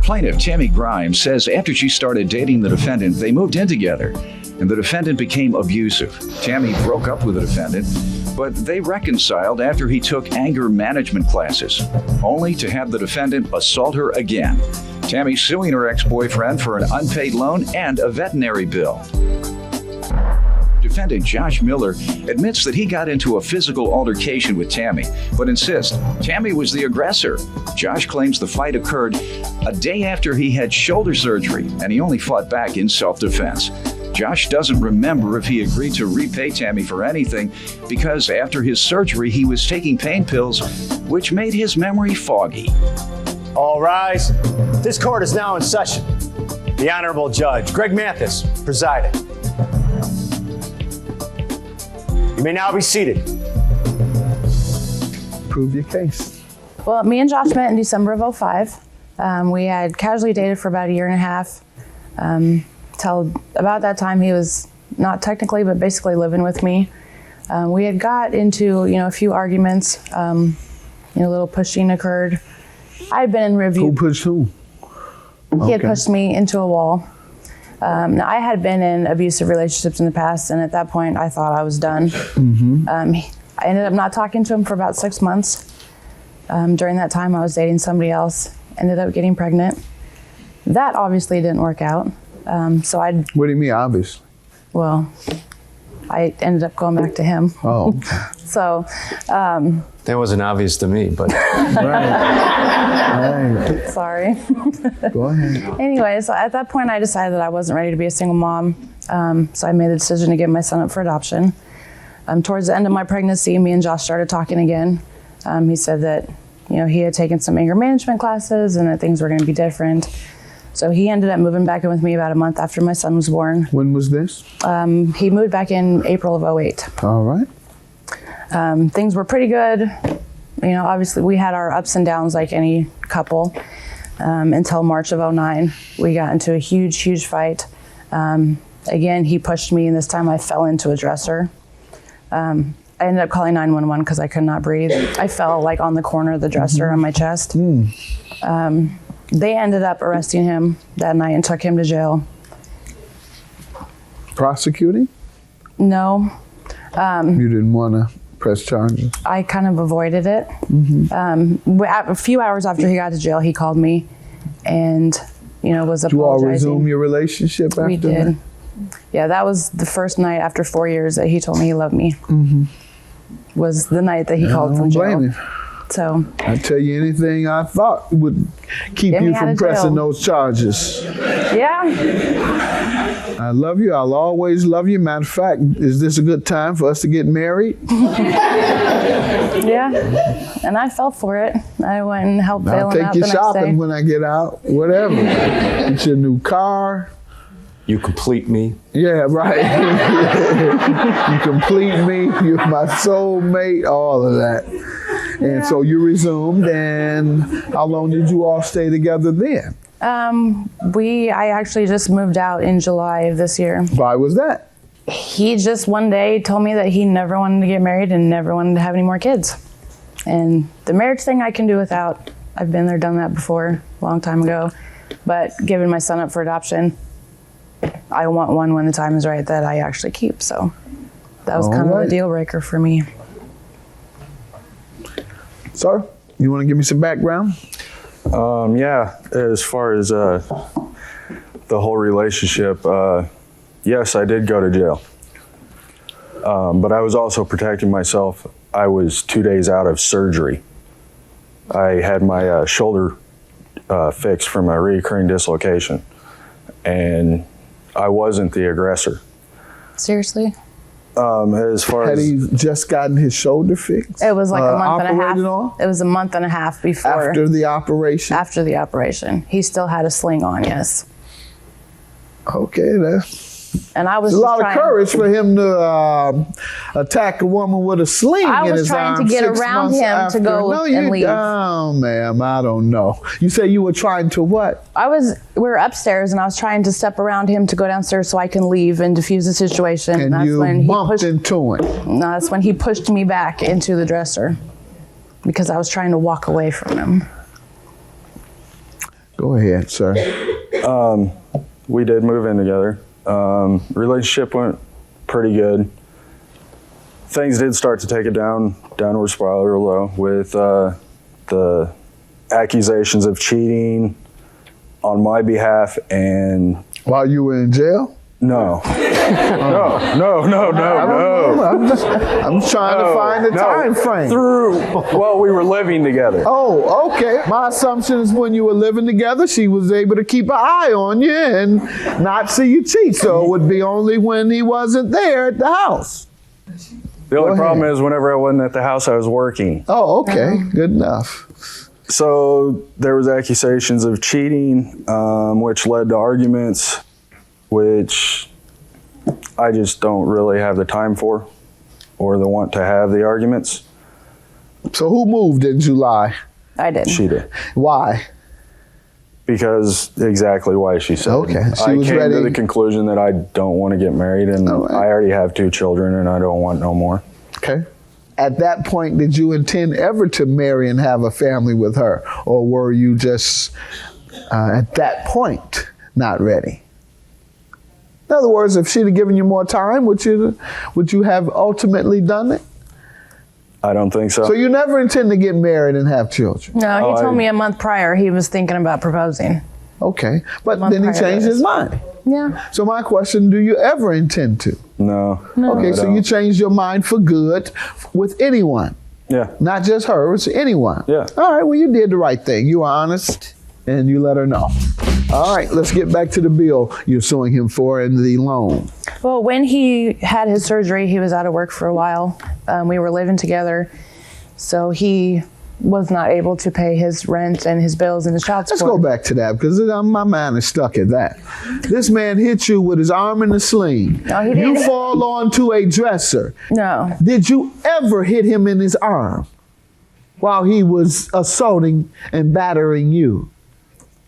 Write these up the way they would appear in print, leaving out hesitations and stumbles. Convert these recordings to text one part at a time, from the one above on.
Plaintiff Tammy Grimes says after she started dating the defendant, they moved in together, and the defendant became abusive. Tammy broke up with the defendant, but they reconciled after he took anger management classes, only to have the defendant assault her again. Tammy's suing her ex-boyfriend for an unpaid loan and a veterinary bill. Defendant Josh Miller admits that he got into a physical altercation with Tammy, but insists Tammy was the aggressor. Josh claims the fight occurred a day after he had shoulder surgery, and he only fought back in self-defense. Josh doesn't remember if he agreed to repay Tammy for anything because after his surgery, he was taking pain pills, which made his memory foggy. All rise. This court is now in session. The Honorable Judge Greg Mathis presiding. You may now be seated. Prove your case. Well, me and Josh met in December of 2005. We had casually dated for about a year and a half. Till about that time, he was not technically, but basically living with me. We had got into, a few arguments. A little pushing occurred. I had been in review. Who pushed who? He had pushed me into a wall. Now, I had been in abusive relationships in the past, and at that point, I thought I was done. Mm-hmm. I ended up not talking to him for about 6 months. During that time, I was dating somebody else, ended up getting pregnant. That obviously didn't work out. What do you mean, obviously? Well, I ended up going back to him. Oh, okay. So. That wasn't obvious to me, but. Right. Sorry. Go ahead. Anyway, so at that point, I decided that I wasn't ready to be a single mom. So I made the decision to give my son up for adoption. Towards the end of my pregnancy, me and Josh started talking again. He said that, he had taken some anger management classes and that things were going to be different. So he ended up moving back in with me about a month after my son was born. When was this? He moved back in April of 2008. All right. Things were pretty good. Obviously we had our ups and downs like any couple until March of 2009. We got into a huge fight. Again, he pushed me, and this time I fell into a dresser. I ended up calling 911 because I could not breathe. I fell like on the corner of the dresser on my chest. They ended up arresting him that night and took him to jail. Prosecuting? No. You didn't want to press charges? I kind of avoided it. A few hours after he got to jail, he called me and, was apologizing. Did you all resume your relationship after that? We did. Yeah, that was the first night after 4 years that he told me he loved me. Was the night that he called from jail. I don't blame him. So I tell you, anything I thought would keep you from pressing those charges. Yeah. I love you. I'll always love you. Matter of fact, is this a good time for us to get married? Yeah. And I fell for it. I went and helped bail him out the next day. I'll take you shopping when I get out. Whatever. Get your new car. You complete me. Yeah, right. You complete me. You're my soulmate. All of that. And so you resumed, and how long did you all stay together then? I actually just moved out in July of this year. Why was that? He just one day told me that he never wanted to get married and never wanted to have any more kids. And the marriage thing I can do without. I've been there, done that before, a long time ago. But giving my son up for adoption, I want one when the time is right that I actually keep. So that was kind of a deal breaker for me. Sir, you want to give me some background? Yeah, as far as the whole relationship, yes, I did go to jail. But I was also protecting myself. I was 2 days out of surgery. I had my shoulder fixed from a recurring dislocation, and I wasn't the aggressor. Seriously? As far Had as he just gotten his shoulder fixed? It was like a month and a half. Operated on? It was a month and a half before. After the operation? After the operation. He still had a sling on, yes. Okay, that's and I was a lot of courage for him to attack a woman with a sling in his arm. I was trying to get around him to go and leave. Oh, ma'am, I don't know. You say you were trying to what? We were upstairs, and I was trying to step around him to go downstairs so I can leave and defuse the situation. And that's you when bumped into him. No, that's when he pushed me back into the dresser because I was trying to walk away from him. Go ahead, sir. We did move in together. Relationship went pretty good. Things did start to take a downward spiral though, with the accusations of cheating on my behalf and While you were in jail? no. No. I'm just trying to find the time frame. Well, we were living together. Oh, okay. My assumption is when you were living together, she was able to keep an eye on you and not see you cheat. So it would be only when he wasn't there at the house. The only Go problem ahead. is whenever I wasn't at the house, I was working. Oh, okay. Good enough. So there was accusations of cheating, which led to arguments, which I just don't really have the time for or the want to have the arguments. So who moved in July? I did. She did. Why? Because exactly why she said. Okay, she I was came ready. to the conclusion that I don't want to get married and All right. I already have 2 children and I don't want no more. Okay. At that point, did you intend ever to marry and have a family with her? Or were you just, at that point, not ready? In other words, if she'd have given you more time, would you have ultimately done it? I don't think so. So you never intend to get married and have children? No, he Oh, told I- me a month prior he was thinking about proposing. Okay. But Month then he prior to changed this. his mind. Yeah. So my question, do you ever intend to? No. Okay, I so don't. you changed your mind for good with anyone, Yeah. not just her, it's anyone. Yeah. All right, well, you did the right thing. You were honest and you let her know. All right, let's get back to the bill you're suing him for and the loan. Well, when he had his surgery, he was out of work for a while. We were living together, so he was not able to pay his rent and his bills and his child Let's support. go back to that because my mind is stuck at that. This man hit you with his arm in a sling. No, he You didn't. fall onto a dresser. No, Did you ever hit him in his arm while he was assaulting and battering you?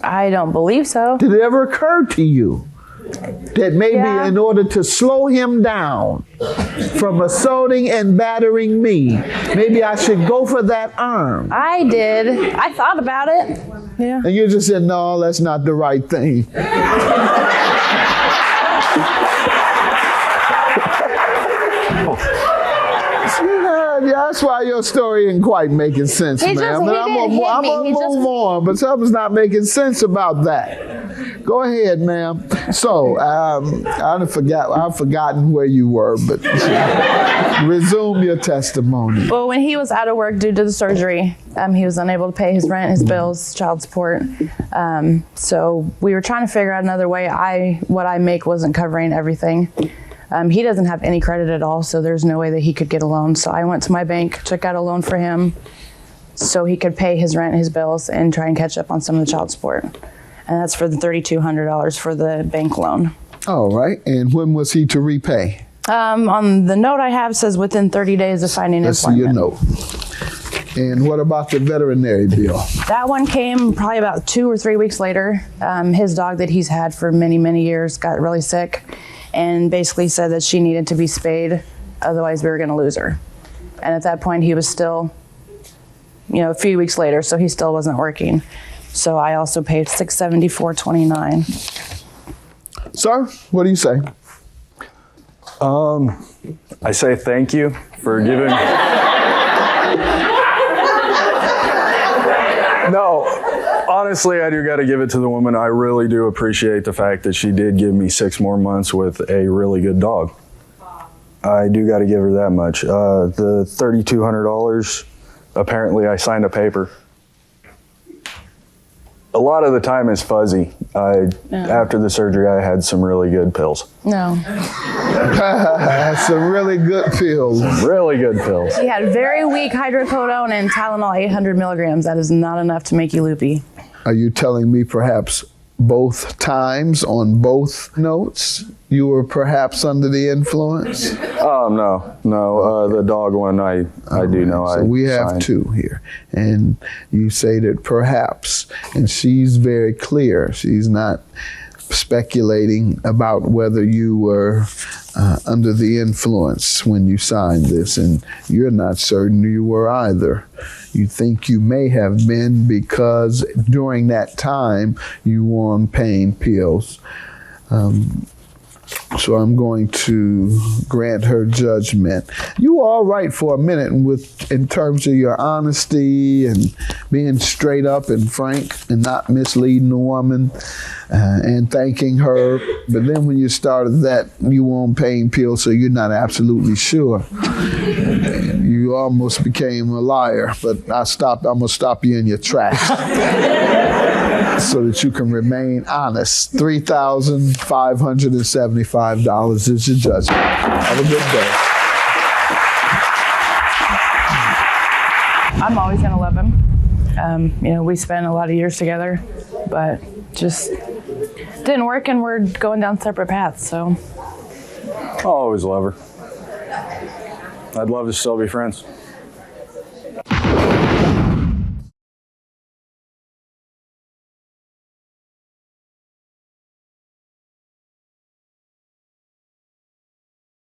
I don't believe so. Did it ever occur to you that maybe Yeah. in order to slow him down from assaulting and battering me, maybe I should go for that arm? I did. I thought about it. Yeah. And you just said, no, that's not the right thing. Yeah, that's why your story ain't quite making sense, He ma'am. just- And he I'm didn't hit gonna me. He move just- on, but something's not making sense about that. Go ahead, ma'am. So, I've forgotten where you were, but resume your testimony. Well, when he was out of work due to the surgery, he was unable to pay his rent, his bills, child support. So we were trying to figure out another way. What I make wasn't covering everything. He doesn't have any credit at all, so there's no way that he could get a loan. So I went to my bank, took out a loan for him so he could pay his rent, his bills, and try and catch up on some of the child support. And that's for the $3,200 for the bank loan. All right. And when was he to repay? On the note I have says within 30 days of finding Let's see your employment. note. And what about the veterinary bill? That one came probably about 2 or 3 weeks later. His dog that he's had for many, many years got really sick and basically said that she needed to be spayed, otherwise we were going to lose her. And at that point, he was still, a few weeks later, so he still wasn't working. So I also paid $674.29. Sir, what do you say? I say thank you for giving. No, honestly, I do got to give it to the woman. I really do appreciate the fact that she did give me 6 more months with a really good dog. I do got to give her that much. The $3,200, apparently I signed a paper. A lot of the time is fuzzy. After the surgery, I had some really good pills. No. Some really good pills. Really good pills. He had very weak hydrocodone and Tylenol 800 milligrams. That is not enough to make you loopy. Are you telling me perhaps both times on both notes you were perhaps under the influence? Oh, no. The dog one, I do know. So we have signed. 2 here. And you say that perhaps, and she's very clear. She's not speculating about whether you were under the influence when you signed this, and you're not certain you were either. You think you may have been because during that time you were on pain pills. So I'm going to grant her judgment. You were all right for a minute in terms of your honesty and being straight up and frank and not misleading the woman and thanking her. But then when you started that, you were on pain pills, so you're not absolutely sure. You almost became a liar, but I'm going to stop you in your tracks. So that you can remain honest. $3,575 is your judgment. Have a good day. I'm always gonna love him. We spent a lot of years together, but just didn't work, and we're going down separate paths. So I'll always love her. I'd love to still be friends.